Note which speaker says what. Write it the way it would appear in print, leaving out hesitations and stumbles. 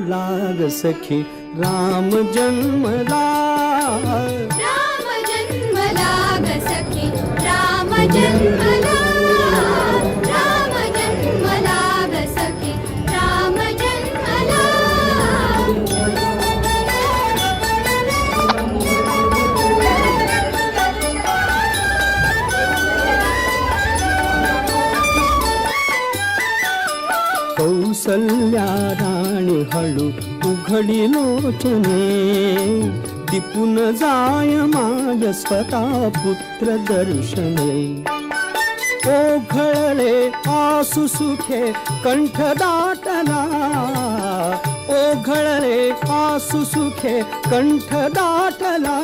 Speaker 1: लाग सखी राम जन्मला,
Speaker 2: राम जन्मला ग सखी राम जन्मला, राम जन्मला ग सखी राम जन्मला.
Speaker 1: कौसल्या राणी हळू उघडी लोचने, दिपून जाय माझ स्वतः पुत्र दर्शने. ओघळले आसु सुखे कंठ दाटला, ओघळले आसु सुखे कंठ दाटला.